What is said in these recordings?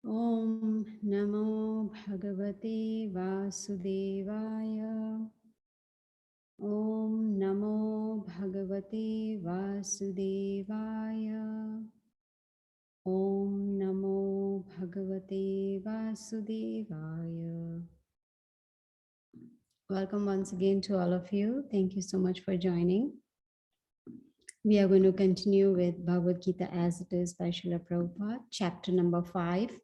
Om Namo Bhagavate Vasudevaya. Om Namo Bhagavate Vasudevaya. Om Namo Bhagavate Vasudevaya. Welcome once again to all of you. Thank you so much for joining. We are going to continue with Bhagavad Gita as it is by Srila Prabhupada, chapter number 5,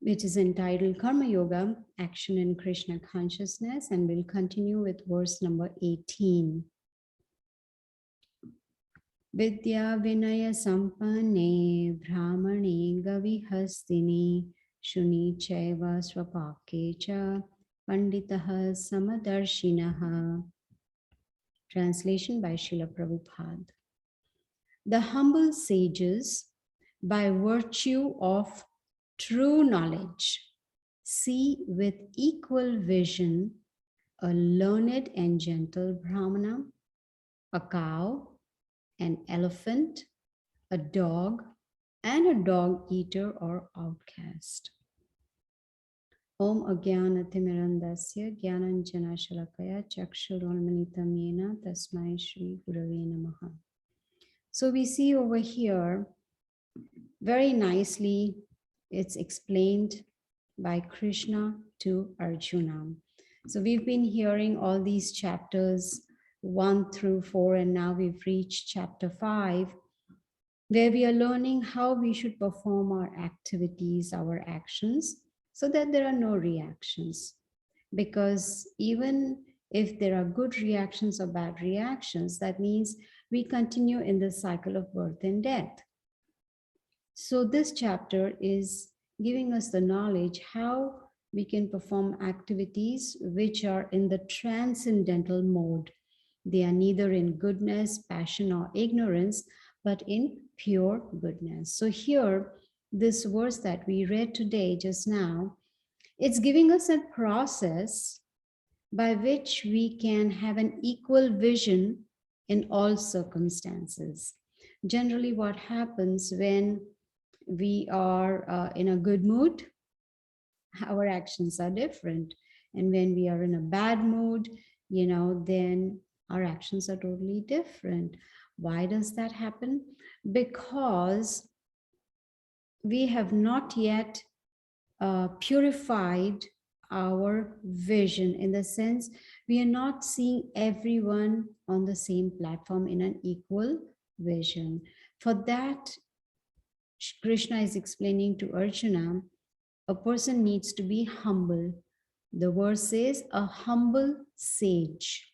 which is entitled Karma Yoga, Action in Krishna Consciousness, and we'll continue with verse number 18. Vidya Vinaya Sampanne Brahmane Gavihastini Shuni Chaiva Swapakecha Panditaha Samadarshinaha. Translation by Srila Prabhupada. The humble sages, by virtue of true knowledge, see with equal vision a learned and gentle Brahmana, a cow, an elephant, a dog, and a dog eater or outcast. Om Agyanatimirandasya Gyananjana Shalakaya Chakshurolmanitam Yena Tasmai Shri Gurave Namaha. So we see over here very nicely it's explained by Krishna to Arjuna. So we've been hearing all these chapters 1 through 4, and now we've reached chapter 5, where we are learning how we should perform our activities, our actions, so that there are no reactions. Because even if there are good reactions or bad reactions, that means we continue in the cycle of birth and death. So this chapter is giving us the knowledge how we can perform activities which are in the transcendental mode. They are neither in goodness, passion, or ignorance, but in pure goodness. So here, this verse that we read today, just now, it's giving us a process by which we can have an equal vision in all circumstances. Generally, what happens when we are in a good mood, our actions are different. And when we are in a bad mood, then our actions are totally different. Why does that happen? Because we have not yet purified our vision, in the sense we are not seeing everyone on the same platform in an equal vision. For that, Krishna is explaining to Arjuna, a person needs to be humble. The verse says, a humble sage.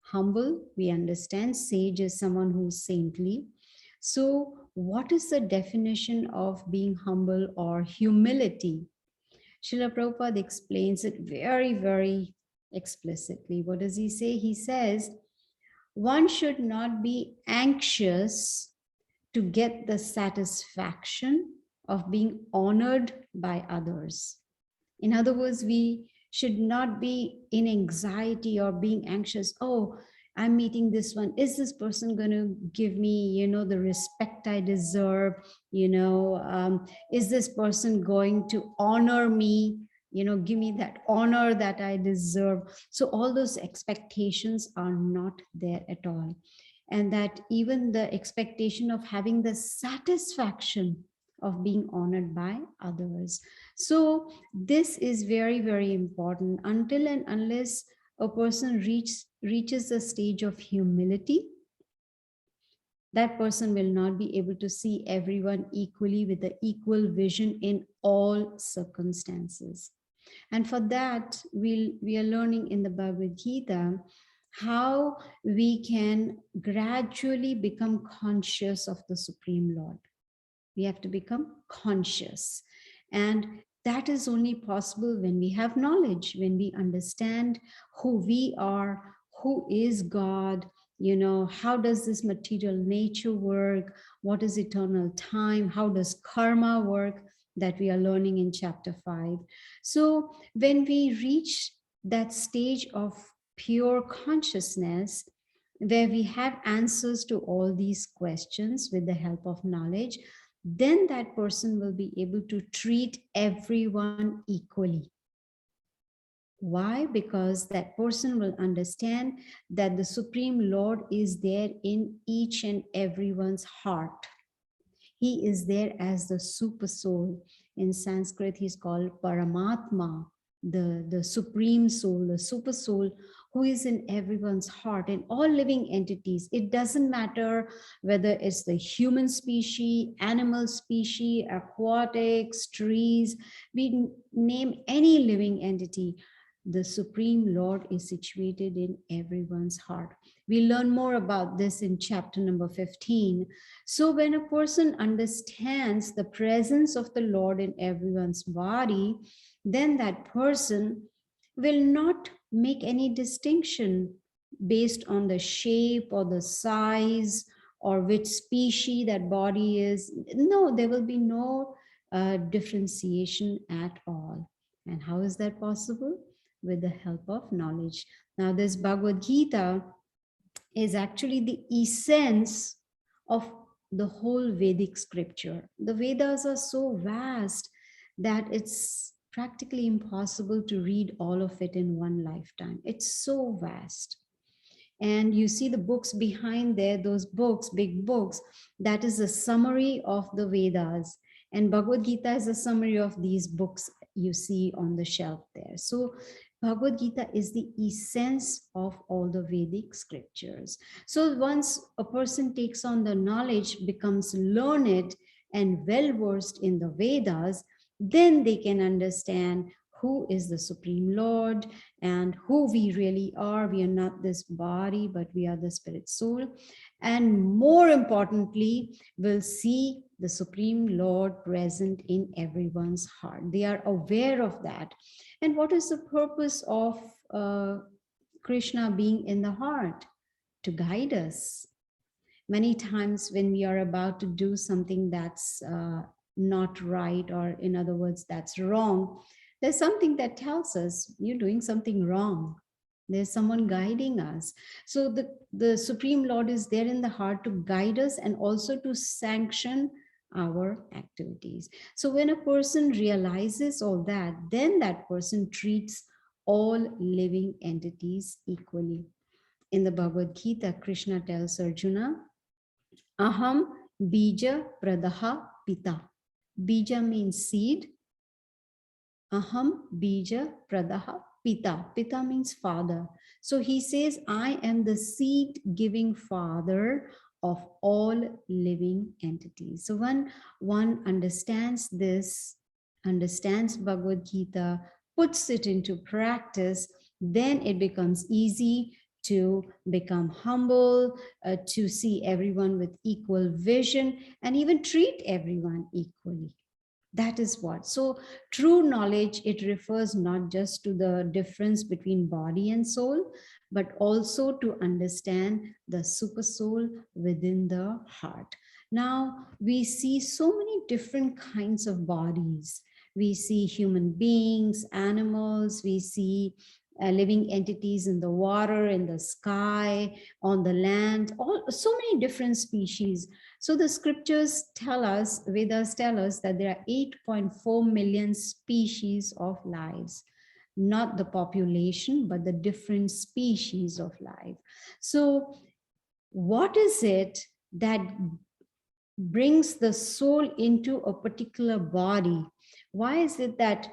Humble, we understand, sage is someone who's saintly. So what is the definition of being humble or humility? Srila Prabhupada explains it very, very explicitly. What does he say? He says, one should not be anxious to get the satisfaction of being honored by others. In other words, we should not be in anxiety or being anxious. Oh, I'm meeting this one. Is this person going to give me, the respect I deserve? Is this person going to honor me? Give me that honor that I deserve. So all those expectations are not there at all. And that even the expectation of having the satisfaction of being honored by others. So this is very, very important. Until and unless a person reaches the stage of humility, that person will not be able to see everyone equally with the equal vision in all circumstances. And for that, we are learning in the Bhagavad Gita how we can gradually become conscious of the Supreme Lord. We have to become conscious. And that is only possible when we have knowledge, when we understand who we are, who is God, how does this material nature work, what is eternal time, how does karma work, that we are learning in chapter 5. So when we reach that stage of pure consciousness, where we have answers to all these questions with the help of knowledge, then that person will be able to treat everyone equally. Why? Because that person will understand that the Supreme Lord is there in each and everyone's heart. He is there as the super soul. In Sanskrit, he's called Paramatma, the supreme soul, the super soul, who is in everyone's heart, in all living entities. It doesn't matter whether it's the human species, animal species, aquatics, trees, we name any living entity. The Supreme Lord is situated in everyone's heart. We learn more about this in chapter number 15. So when a person understands the presence of the Lord in everyone's body, then that person will not make any distinction based on the shape or the size or which species that body is. No, there will be no differentiation at all. And how is that possible? With the help of knowledge. Now, this Bhagavad Gita is actually the essence of the whole Vedic scripture. The Vedas are so vast that it's practically impossible to read all of it in one lifetime. It's so vast. And you see the books behind there, those books, big books, that is a summary of the Vedas. And Bhagavad Gita is a summary of these books you see on the shelf there. So Bhagavad Gita is the essence of all the Vedic scriptures. So once a person takes on the knowledge, becomes learned and well versed in the Vedas, then they can understand who is the Supreme Lord and who we really are. We are not this body, but we are the spirit soul. And more importantly, we'll see the Supreme Lord present in everyone's heart. They are aware of that. And what is the purpose of Krishna being in the heart? To guide us. Many times when we are about to do something that's not right, or in other words, that's wrong, there's something that tells us you're doing something wrong. There's someone guiding us. So the Supreme Lord is there in the heart to guide us and also to sanction our activities. So when a person realizes all that, then that person treats all living entities equally. In the Bhagavad Gita, Krishna tells Arjuna, Aham bija pradaha pita. Bija means seed. Aham bija pradaha pita. Pita means father. So he says, I am the seed giving father of all living entities. So when one understands this, understands Bhagavad Gita, puts it into practice, then it becomes easy to become humble, to see everyone with equal vision, and even treat everyone equally. That is what. So true knowledge, it refers not just to the difference between body and soul, but also to understand the super soul within the heart. Now, we see so many different kinds of bodies. We see human beings, animals, we see living entities in the water, in the sky, on the land, all so many different species. So the scriptures tell us, Vedas tell us that there are 8.4 million species of lives, not the population, but the different species of life. So what is it that brings the soul into a particular body? Why is it that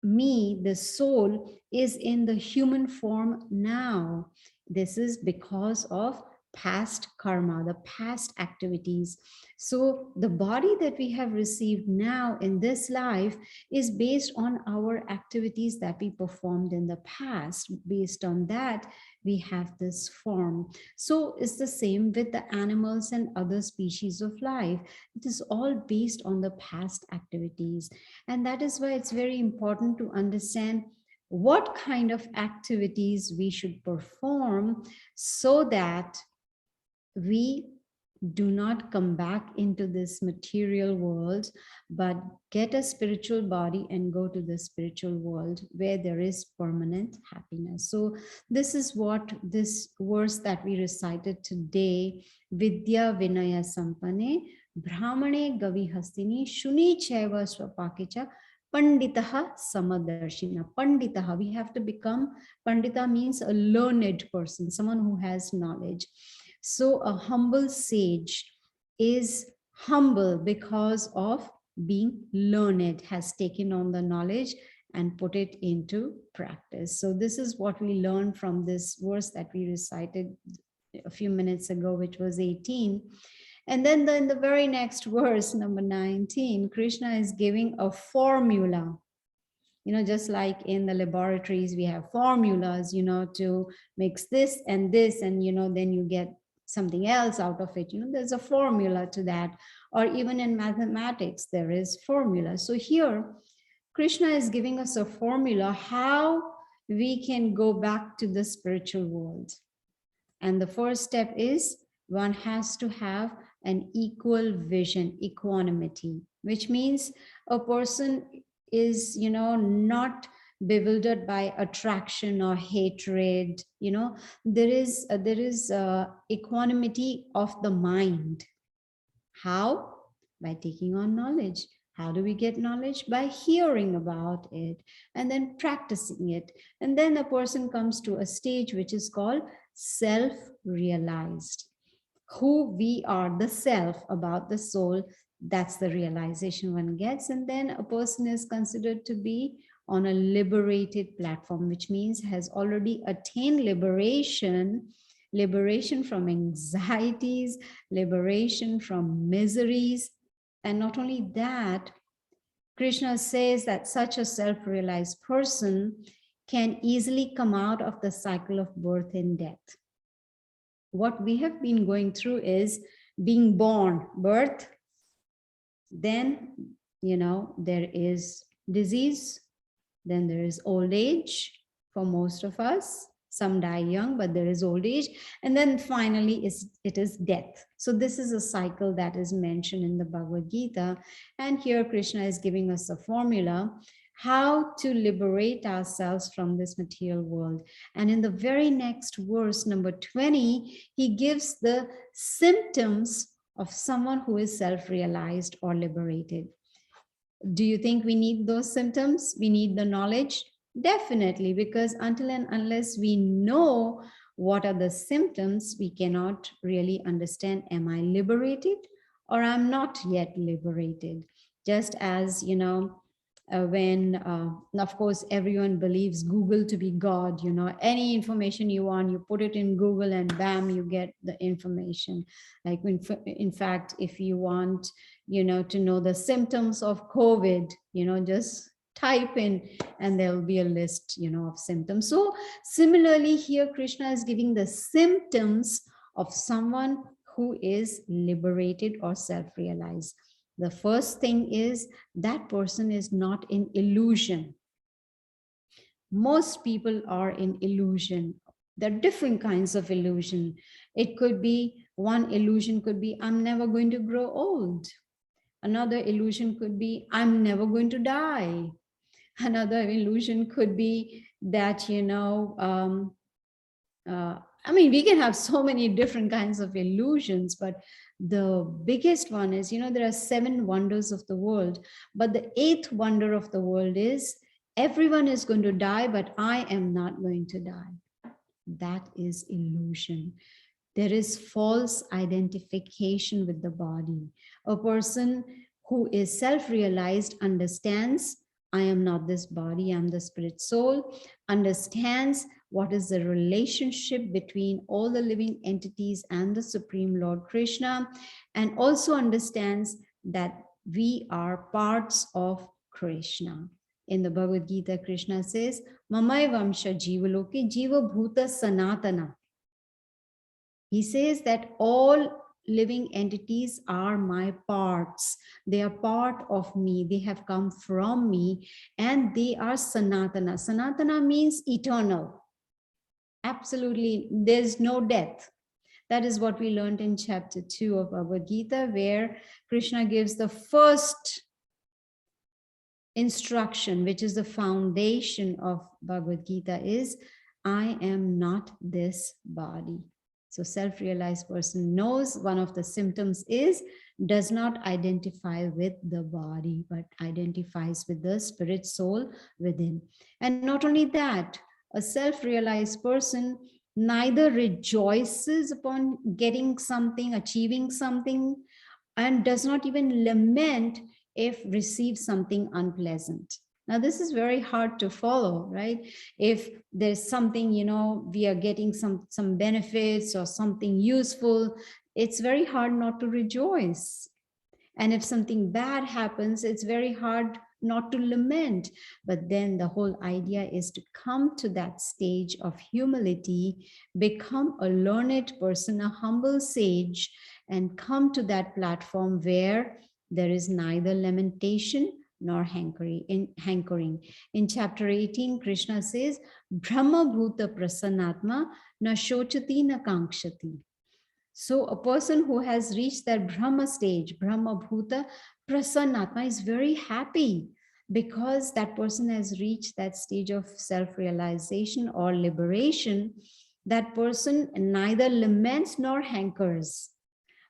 me, the soul, is in the human form now? This is because of past karma, the past activities. So the body that we have received now in this life is based on our activities that we performed in the past. Based on that, we have this form. So it's the same with the animals and other species of life. It is all based on the past activities. And that is why it's very important to understand what kind of activities we should perform so that we do not come back into this material world, but get a spiritual body and go to the spiritual world where there is permanent happiness. So this is what this verse that we recited today, Vidya Vinaya Sampane, Brahmane Gavi Hastini, Shuni Chaiva Swapakicha, Panditaha Samadarshina. Panditaha, we have to become, Pandita means a learned person, someone who has knowledge. So a humble sage is humble because of being learned, has taken on the knowledge and put it into practice. So this is what we learned from this verse that we recited a few minutes ago, which was 18. And then in the very next verse, number 19, Krishna is giving a formula. Just like in the laboratories, we have formulas, to mix this, and then you get something else out of it. There's a formula to that. Or even in mathematics, there is formula. So here, Krishna is giving us a formula how we can go back to the spiritual world. And the first step is one has to have an equal vision, equanimity, which means a person is, not bewildered by attraction or hatred. There is equanimity of the mind. How? By taking on knowledge. How do we get knowledge? By hearing about it and then practicing it. And then a person comes to a stage which is called self-realized. Who we are, the self, about the soul, that's the realization one gets. And then a person is considered to be on a liberated platform, which means has already attained liberation from anxieties, liberation from miseries. And not only that, Krishna says that such a self-realized person can easily come out of the cycle of birth and death. What we have been going through is being born, birth, then, there is disease, then there is old age for most of us. Some die young, but there is old age. And then finally, it is death. So this is a cycle that is mentioned in the Bhagavad Gita. And here Krishna is giving us a formula how to liberate ourselves from this material world. And in the very next verse, number 20, he gives the symptoms of someone who is self-realized or liberated. Do you think we need those symptoms? We need the knowledge? Definitely, because until and unless we know what are the symptoms, we cannot really understand, am I liberated or I'm not yet liberated? Just as, when, of course, everyone believes Google to be God, any information you want, you put it in Google and bam, you get the information. Like in fact, if you want, to know the symptoms of COVID, just type in and there will be a list, of symptoms. So similarly here, Krishna is giving the symptoms of someone who is liberated or self-realized. The first thing is that person is not in illusion. Most people are in illusion. There are different kinds of illusion. It could be, one illusion could be, I'm never going to grow old. Another illusion could be, I'm never going to die. Another illusion could be that, we can have so many different kinds of illusions, but the biggest one is, there are 7 wonders of the world, but the 8th wonder of the world is everyone is going to die, but I am not going to die. That is illusion. There is false identification with the body. A person who is self-realized understands, I am not this body, I'm the spirit soul, understands what is the relationship between all the living entities and the Supreme Lord Krishna, and also understands that we are parts of Krishna. In the Bhagavad Gita, Krishna says, Mamai Vamsha Jivaloke Jiva Bhuta Sanatana. He says that all living entities are my parts. They are part of me. They have come from me and they are Sanatana. Sanatana means eternal. Absolutely, there's no death. That is what we learned in chapter 2 of Bhagavad Gita, where Krishna gives the first instruction, which is the foundation of Bhagavad Gita, is I am not this body. So self-realized person knows one of the symptoms is does not identify with the body, but identifies with the spirit soul within. And not only that, a self-realized person neither rejoices upon getting something, achieving something, and does not even lament if receives something unpleasant. Now, this is very hard to follow, right? If there's something, we are getting some benefits or something useful, it's very hard not to rejoice. And if something bad happens, it's very hard not to lament. But then the whole idea is to come to that stage of humility, become a learned person, a humble sage, and come to that platform where there is neither lamentation nor hankering. In chapter 18, Krishna says, Brahma Bhuta Prasannatma na shochati na kankshati. So a person who has reached that Brahma stage, Brahma Bhuta Prasannatma, is very happy because that person has reached that stage of self-realization or liberation. That person neither laments nor hankers.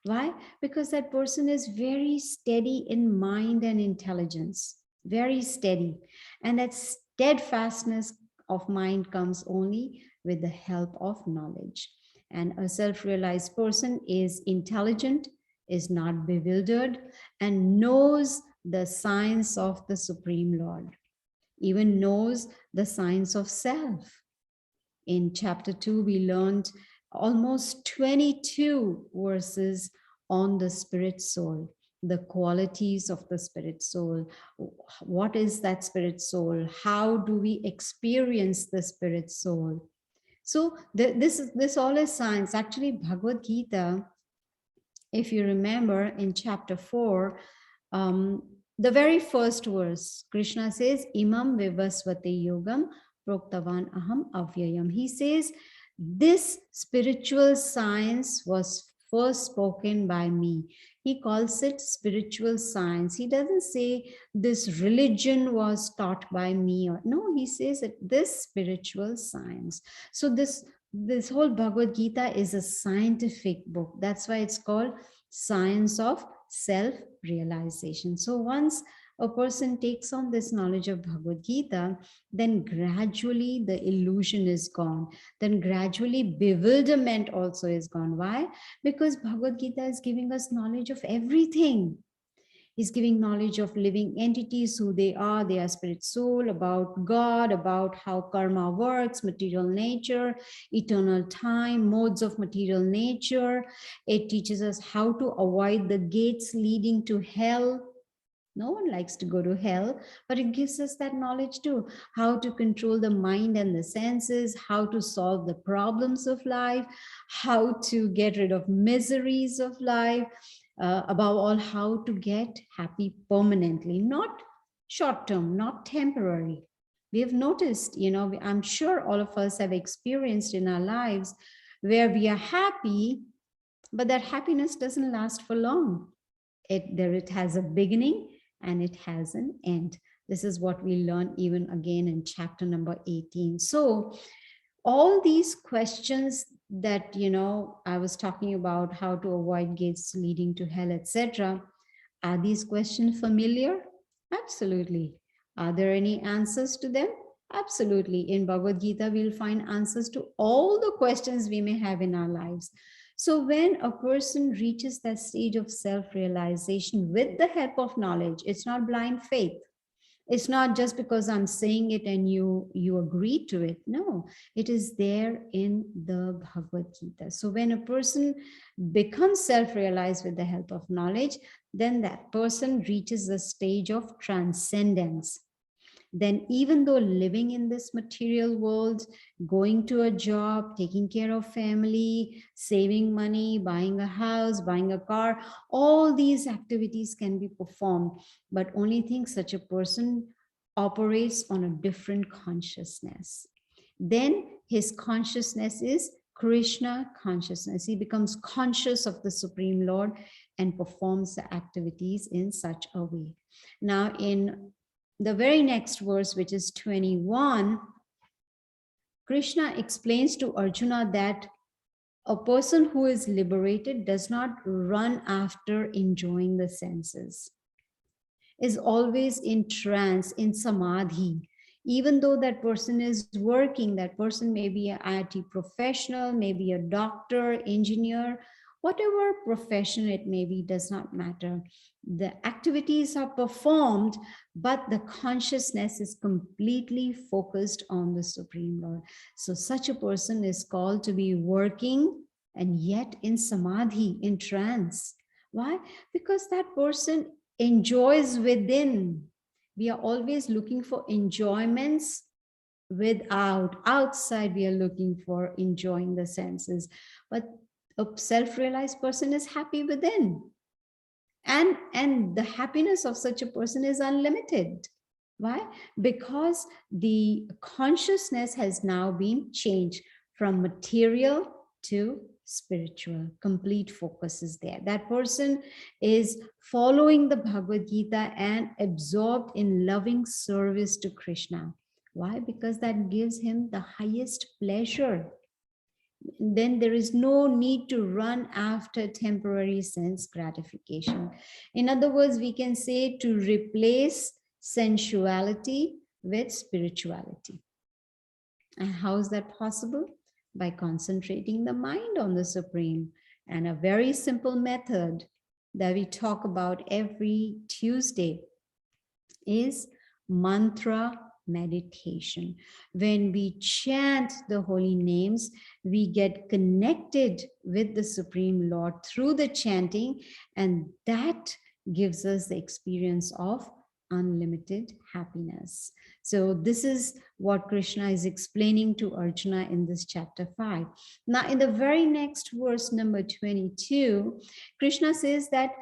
Why? Because that person is very steady in mind and intelligence, very steady. And that steadfastness of mind comes only with the help of knowledge. And a self-realized person is intelligent, is not bewildered, and knows the science of the Supreme Lord, even knows the science of self. In chapter 2, we learned almost 22 verses on the spirit soul, the qualities of the spirit soul. What is that spirit soul? How do we experience the spirit soul? So this all is science. Actually, Bhagavad Gita, if you remember in chapter 4, the very first verse, Krishna says, Imam Vivasvate Yogam Proktavan Aham Avyayam. He says, this spiritual science was first spoken by me. He calls it spiritual science. He doesn't say this religion was taught by me. Or no, he says that this spiritual science. So this whole Bhagavad Gita is a scientific book. That's why it's called Science of Self-Realization. So once a person takes on this knowledge of Bhagavad Gita, then gradually the illusion is gone. Then gradually bewilderment also is gone. Why? Because Bhagavad Gita is giving us knowledge of everything. He's giving knowledge of living entities, who they are spirit soul, about God, about how karma works, material nature, eternal time, modes of material nature. It teaches us how to avoid the gates leading to hell. No one likes to go to hell, but it gives us that knowledge too. How to control the mind and the senses, how to solve the problems of life, how to get rid of miseries of life, above all, how to get happy permanently, not short term, not temporary. We have noticed, I'm sure all of us have experienced in our lives where we are happy, but that happiness doesn't last for long. It has a beginning and it has an end. This is what we learn even again in chapter number 18. So all these questions that, I was talking about, how to avoid gates leading to hell, etc. Are these questions familiar? Absolutely. Are there any answers to them? Absolutely. In Bhagavad Gita, we'll find answers to all the questions we may have in our lives. So when a person reaches that stage of self-realization with the help of knowledge, it's not blind faith. It's not just because I'm saying it and you agree to it. No, it is there in the Bhagavad Gita. So when a person becomes self-realized with the help of knowledge, then that person reaches the stage of transcendence. Then even though living in this material world, going to a job, taking care of family, saving money, buying a house, buying a car, all these activities can be performed. But only thing, such a person operates on a different consciousness. Then his consciousness is Krishna consciousness. He becomes conscious of the Supreme Lord and performs the activities in such a way. Now, in the very next verse, which is 21, Krishna explains to Arjuna that a person who is liberated does not run after enjoying the senses, is always in trance, in samadhi. Even though that person is working, that person may be an IT professional, maybe a doctor, engineer, whatever profession it may be, does not matter. The activities are performed, but the consciousness is completely focused on the Supreme Lord. So such a person is called to be working and yet in samadhi, in trance. Why? Because that person enjoys within. We are always looking for enjoyments without. Outside, we are looking for enjoying the senses. But a self-realized person is happy within. And the happiness of such a person is unlimited. Why? Because the consciousness has now been changed from material to spiritual. Complete focus is there. That person is following the Bhagavad Gita and absorbed in loving service to Krishna. Why? Because that gives him the highest pleasure. Then there is no need to run after temporary sense gratification. In other words, we can say to replace sensuality with spirituality. And how is that possible? By concentrating the mind on the Supreme. And a very simple method that we talk about every Tuesday is mantra meditation. When we chant the holy names, we get connected with the Supreme Lord through the chanting, and that gives us the experience of unlimited happiness. So this is what Krishna is explaining to Arjuna in this chapter 5. Now, in the very next verse, number 22, Krishna says that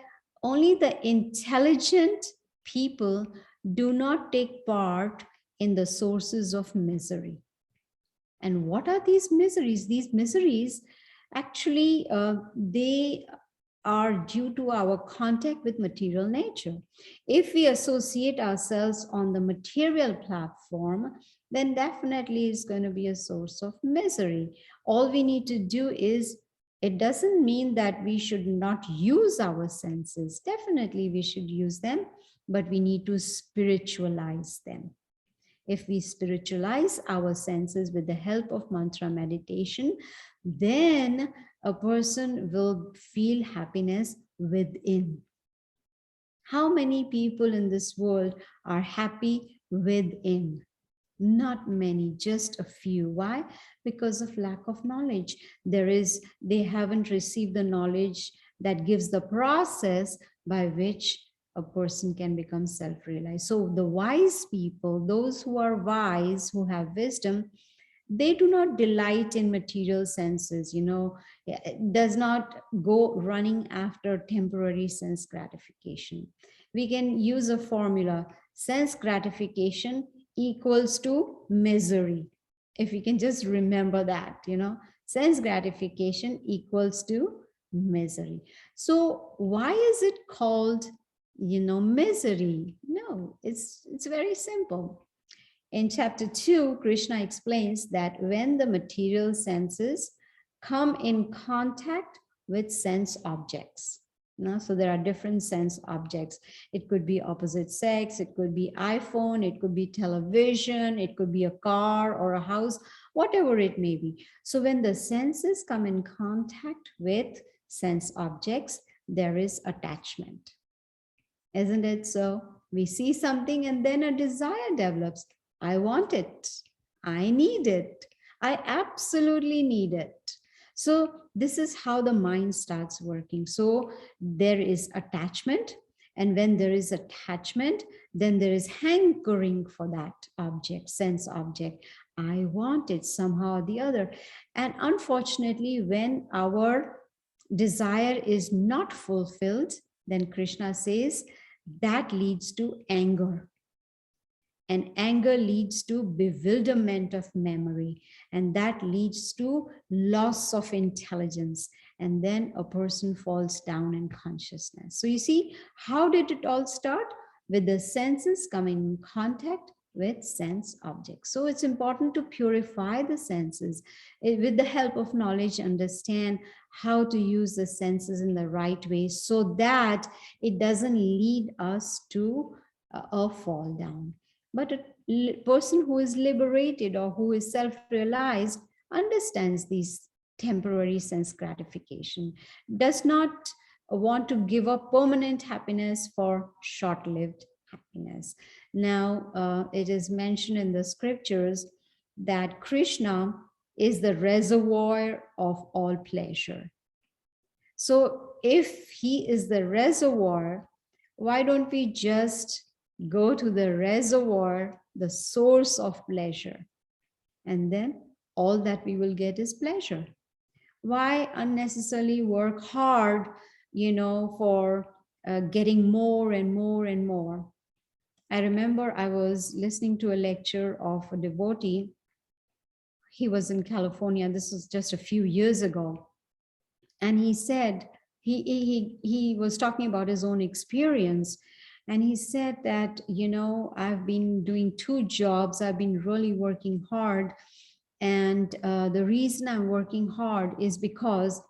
only the intelligent people do not take part in the sources of misery. And what are these miseries? These miseries actually, they are due to our contact with material nature. If we associate ourselves on the material platform, then definitely it's going to be a source of misery. All we need to do is, it doesn't mean that we should not use our senses. Definitely we should use them, but we need to spiritualize them. If we spiritualize our senses with the help of mantra meditation, then a person will feel happiness within. How many people in this world are happy within? Not many, just a few. Why? Because of lack of knowledge. They haven't received the knowledge that gives the process by which a person can become self-realized. So the wise people, those who are wise, who have wisdom, they do not delight in material senses, does not go running after temporary sense gratification. We can use a formula: sense gratification equals to misery. If we can just remember that, sense gratification equals to misery. So why is it called, misery? No, it's very simple. In chapter 2, Krishna explains that when the material senses come in contact with sense objects, so there are different sense objects. It could be opposite sex, it could be iPhone, it could be television, it could be a car or a house, whatever it may be. So when the senses come in contact with sense objects, there is attachment. Isn't it so? We see something and then a desire develops. I want it. I need it. I absolutely need it. So this is how the mind starts working. So there is attachment. And when there is attachment, then there is hankering for that object, sense object. I want it somehow or the other. And unfortunately, when our desire is not fulfilled, then Krishna says that leads to anger. And anger leads to bewilderment of memory, and that leads to loss of intelligence. And then a person falls down in consciousness. So you see, how did it all start? With the senses coming in contact with sense objects. So it's important to purify the senses. With the help of knowledge, understand how to use the senses in the right way so that it doesn't lead us to a fall down. But a person who is liberated or who is self-realized understands these temporary sense gratification, does not want to give up permanent happiness for short-lived happiness. Now, it is mentioned in the scriptures that Krishna is the reservoir of all pleasure. So if he is the reservoir, why don't we just go to the reservoir, the source of pleasure, and then all that we will get is pleasure? Why unnecessarily work hard, for getting more and more and more? I remember I was listening to a lecture of a devotee. He was in California. This was just a few years ago. And he said, he was talking about his own experience. And he said that, I've been doing 2 jobs. I've been really working hard. And the reason I'm working hard is because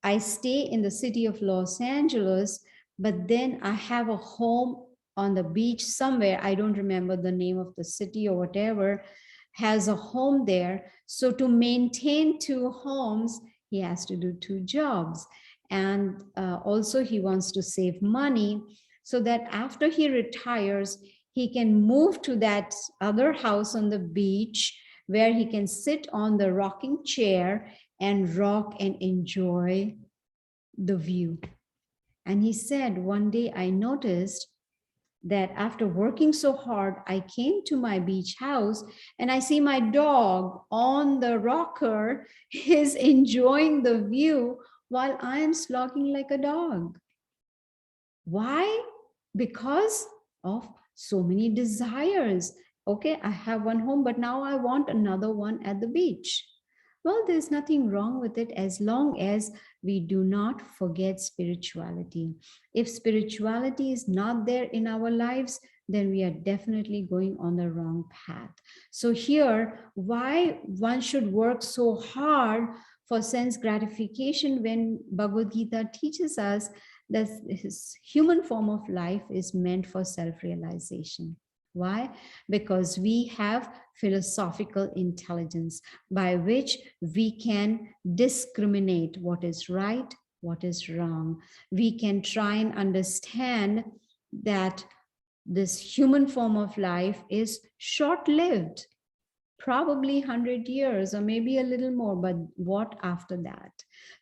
I stay in the city of Los Angeles, but then I have a home on the beach somewhere. I don't remember the name of the city or whatever, has a home there. So to maintain 2 homes, he has to do 2 jobs. And also he wants to save money so that after he retires, he can move to that other house on the beach where he can sit on the rocking chair and rock and enjoy the view. And he said, one day I noticed that after working so hard, I came to my beach house and I see my dog on the rocker is enjoying the view while I am slogging like a dog. Why? Because of so many desires. Okay, I have one home, but now I want another one at the beach. Well, there's nothing wrong with it as long as we do not forget spirituality. If spirituality is not there in our lives, then we are definitely going on the wrong path. So here, why one should work so hard for sense gratification when Bhagavad Gita teaches us that this human form of life is meant for self-realization. Why? Because we have philosophical intelligence by which we can discriminate what is right, what is wrong. We can try and understand that this human form of life is short-lived, probably 100 years or maybe a little more, but what after that?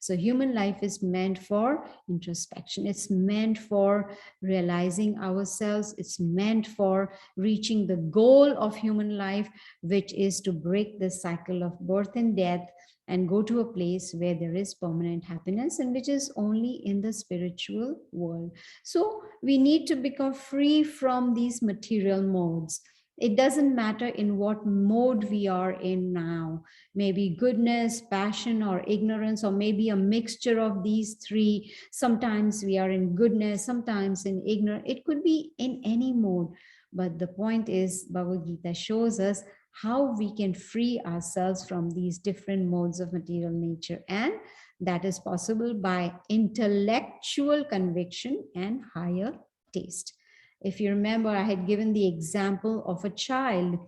So human life is meant for introspection. It's meant for realizing ourselves. It's meant for reaching the goal of human life, which is to break the cycle of birth and death and go to a place where there is permanent happiness, and which is only in the spiritual world. So we need to become free from these material modes. It doesn't matter in what mode we are in now, maybe goodness, passion, or ignorance, or maybe a mixture of these 3. Sometimes we are in goodness, sometimes in ignorance. It could be in any mode. But the point is, Bhagavad Gita shows us how we can free ourselves from these different modes of material nature. And that is possible by intellectual conviction and higher taste. If you remember, I had given the example of a child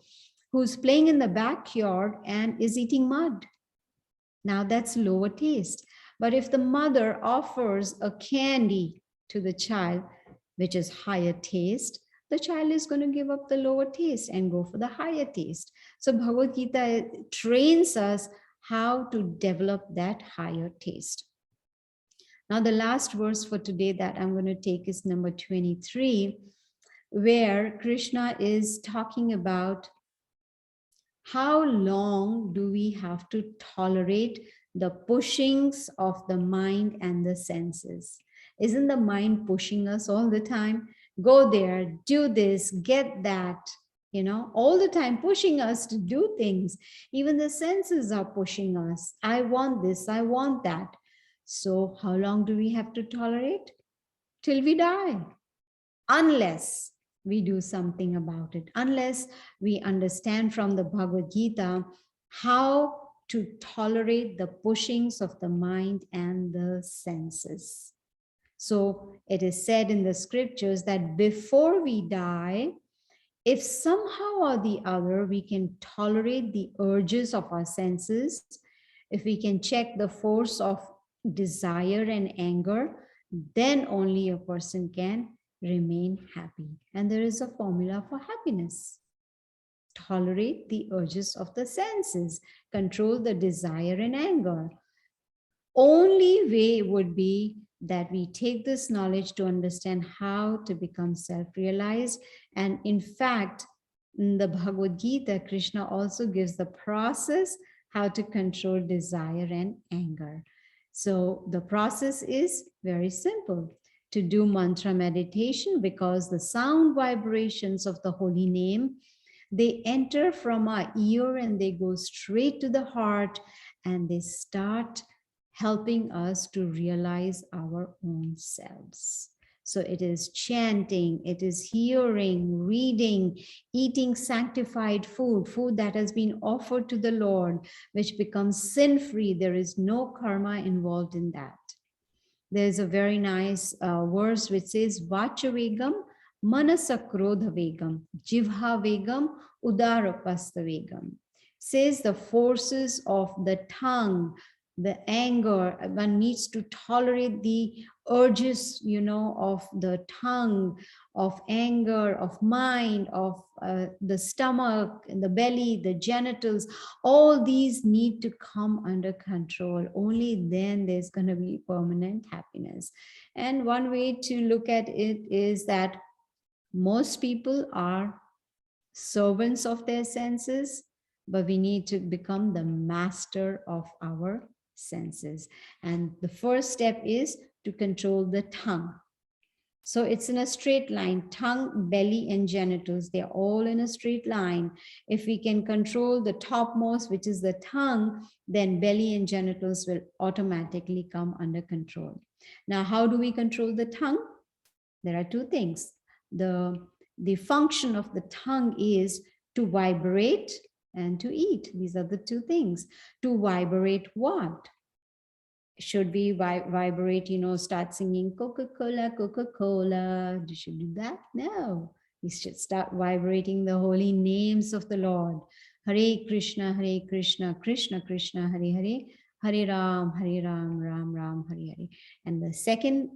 who's playing in the backyard and is eating mud. Now that's lower taste. But if the mother offers a candy to the child, which is higher taste, the child is going to give up the lower taste and go for the higher taste. So Bhagavad Gita trains us how to develop that higher taste. Now the last verse for today that I'm going to take is number 23, where Krishna is talking about how long do we have to tolerate the pushings of the mind and the senses. Isn't the mind pushing us all the time? Go there, do this, get that. all the time pushing us to do things. Even the senses are pushing us. I want this, I want that. So how long do we have to tolerate? Till we die. Unless we do something about it, unless we understand from the Bhagavad Gita how to tolerate the pushings of the mind and the senses. So it is said in the scriptures that before we die, if somehow or the other we can tolerate the urges of our senses, if we can check the force of desire and anger, then only a person can remain happy. And there is a formula for happiness. Tolerate the urges of the senses, control the desire and anger. Only way would be that we take this knowledge to understand how to become self-realized. And in fact, in the Bhagavad Gita, Krishna also gives the process how to control desire and anger. So the process is very simple. To do mantra meditation, because the sound vibrations of the holy name, they enter from our ear and they go straight to the heart, and they start helping us to realize our own selves. So it is chanting, it is hearing, reading, eating sanctified food, food that has been offered to the Lord, which becomes sin-free. There is no karma involved in that. There's a very nice verse which says, Vachavegam manasakrodha vegam, jivha vegam udarapasta vegam. Says the forces of the tongue, the anger, one needs to tolerate the urges, of the tongue, of anger, of mind, of the stomach, and the belly, the genitals. All these need to come under control. Only then there's going to be permanent happiness. And one way to look at it is that most people are servants of their senses, but we need to become the master of our senses. And the first step is to control the tongue. So it's in a straight line, tongue, belly, and genitals. They're all in a straight line. If we can control the topmost, which is the tongue, then belly and genitals will automatically come under control. Now, how do we control the tongue? There are two things. The function of the tongue is to vibrate and to eat. These are the two things. To vibrate what? Should we vibrate, start singing Coca-Cola, Coca-Cola? Should do that? No. We should start vibrating the holy names of the Lord. Hare Krishna, Krishna Krishna, Hare Hare, Hare Ram, Ram Ram, Hare Hare. And the second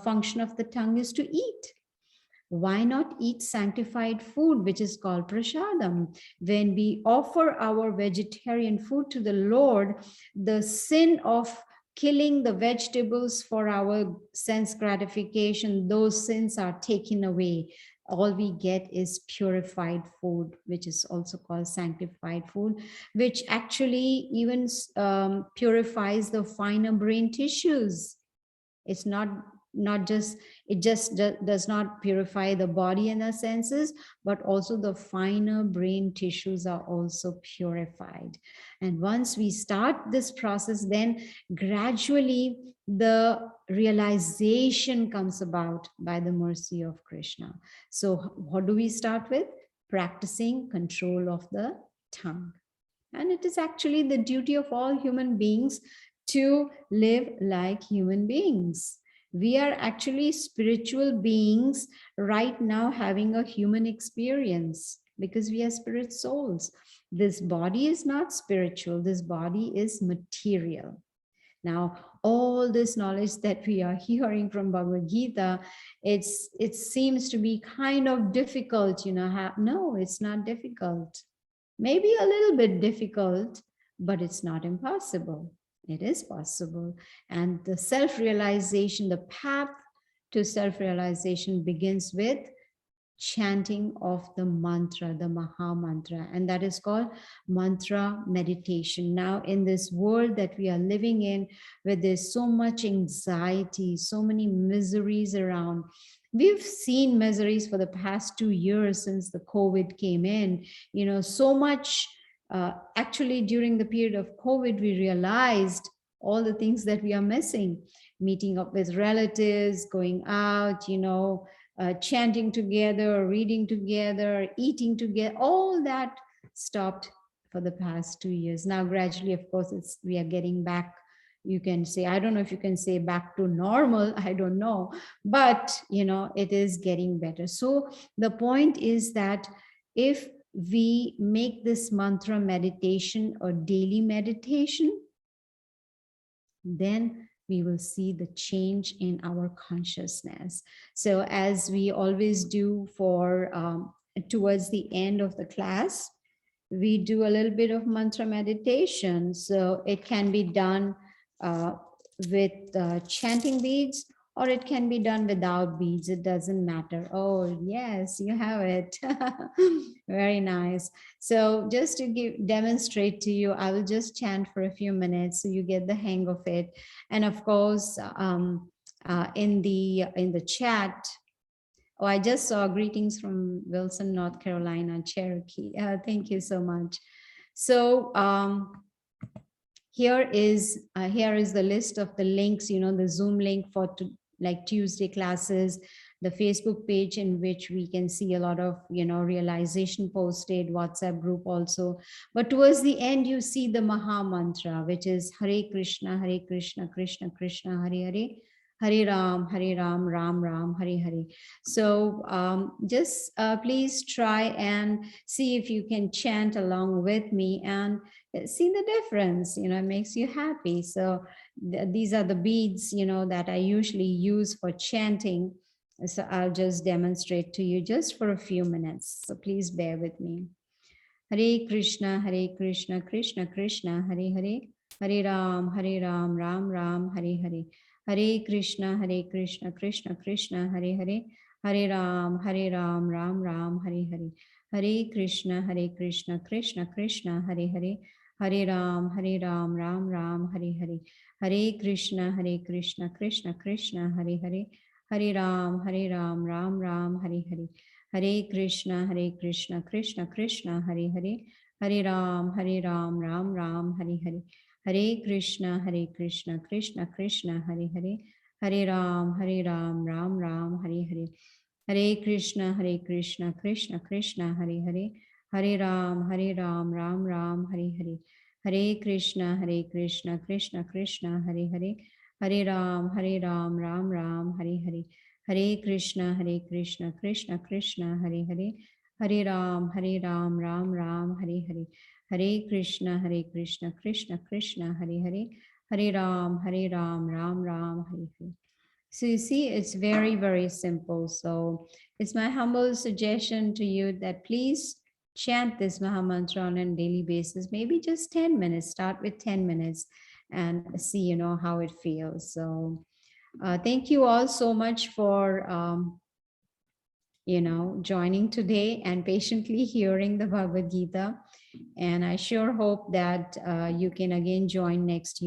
function of the tongue is to eat. Why not eat sanctified food, which is called prasadam? When we offer our vegetarian food to the Lord, the sin of killing the vegetables for our sense gratification, those sins are taken away. All we get is purified food, which is also called sanctified food, which actually even purifies the finer brain tissues. It's it just does not purify the body and the senses, but also the finer brain tissues are also purified. And once we start this process, then gradually the realization comes about by the mercy of Krishna. So what do we start with? Practicing control of the tongue. And it is actually the duty of all human beings to live like human beings. We are actually spiritual beings right now having a human experience because we are spirit souls. This body is not spiritual. This body is material. Now, all this knowledge that we are hearing from Bhagavad Gita, it seems to be kind of difficult, No, it's not difficult. Maybe a little bit difficult, but it's not impossible. It is possible. And the self-realization, the path to self-realization begins with chanting of the mantra, the Maha Mantra, and that is called mantra meditation. Now, in this world that we are living in, where there's so much anxiety, so many miseries around, we've seen miseries for the past 2 years since the COVID came in. So much. Actually, during the period of COVID, we realized all the things that we are missing: meeting up with relatives, going out, chanting together, reading together, eating together. All that stopped for the past 2 years. Now, gradually, of course, we are getting back. You can say, I don't know if you can say back to normal, I don't know, but it is getting better. So the point is that if we make this mantra meditation or daily meditation, then we will see the change in our consciousness. So as we always do for towards the end of the class, we do a little bit of mantra meditation. So it can be done with chanting beads, or it can be done without beads. It doesn't matter. Oh, yes, you have it. Very nice. So just to demonstrate to you, I will just chant for a few minutes so you get the hang of it. And of course, in the chat, oh, I just saw greetings from Wilson, North Carolina, Cherokee. Thank you so much. So here is the list of the links, the Zoom link for like Tuesday classes, the Facebook page in which we can see a lot of, realization posted, WhatsApp group also. But towards the end, you see the Maha Mantra, which is Hare Krishna, Krishna Krishna, Hare Hare. Hare Ram, Ram Ram, Hare Hare. So just please try and see if you can chant along with me and see the difference. It makes you happy. So these are the beads, that I usually use for chanting. So I'll just demonstrate to you just for a few minutes. So please bear with me. Hare Krishna, Krishna Krishna, Hare Hare. Hare Ram, Ram Ram, Hare Hare. Hare Krishna, Krishna Krishna, Hare Hare. Hare Ram, Ram Ram, Hare Hare. Hare Krishna, Krishna Krishna, Hare Hare. Hare Ram, Ram Ram, Hare Hare. Hare Krishna, Krishna Krishna, Hare Hare. Hare Ram, Ram Ram, Hare Hare. Hare Krishna, Krishna Krishna, Hare Hare. Hare Ram, Ram Ram, Hare Hare. Hare Krishna, Krishna Krishna, Hare Hare. Hare Ram, Ram Ram, Hare Hare. Hare Krishna, Krishna Krishna, Hare Hare. Hare Ram, Ram Ram, Hare Hare. Hare Krishna, Krishna Krishna, Hare Hare. Hare Ram, Ram Ram, Hare Hare. Hare Krishna, Krishna Krishna, Hare Hare. Hare Ram, Ram Ram, Hare Hare. Hare Krishna, Krishna Krishna, Hare Hare. Hare Ram, Ram Ram, Hare Hare. So you see, it's very, very simple. So it's my humble suggestion to you that please chant this Maha Mantra on a daily basis, maybe just 10 minutes, start with 10 minutes and see, how it feels. So thank you all so much for, joining today and patiently hearing the Bhagavad Gita. And I sure hope that you can again join next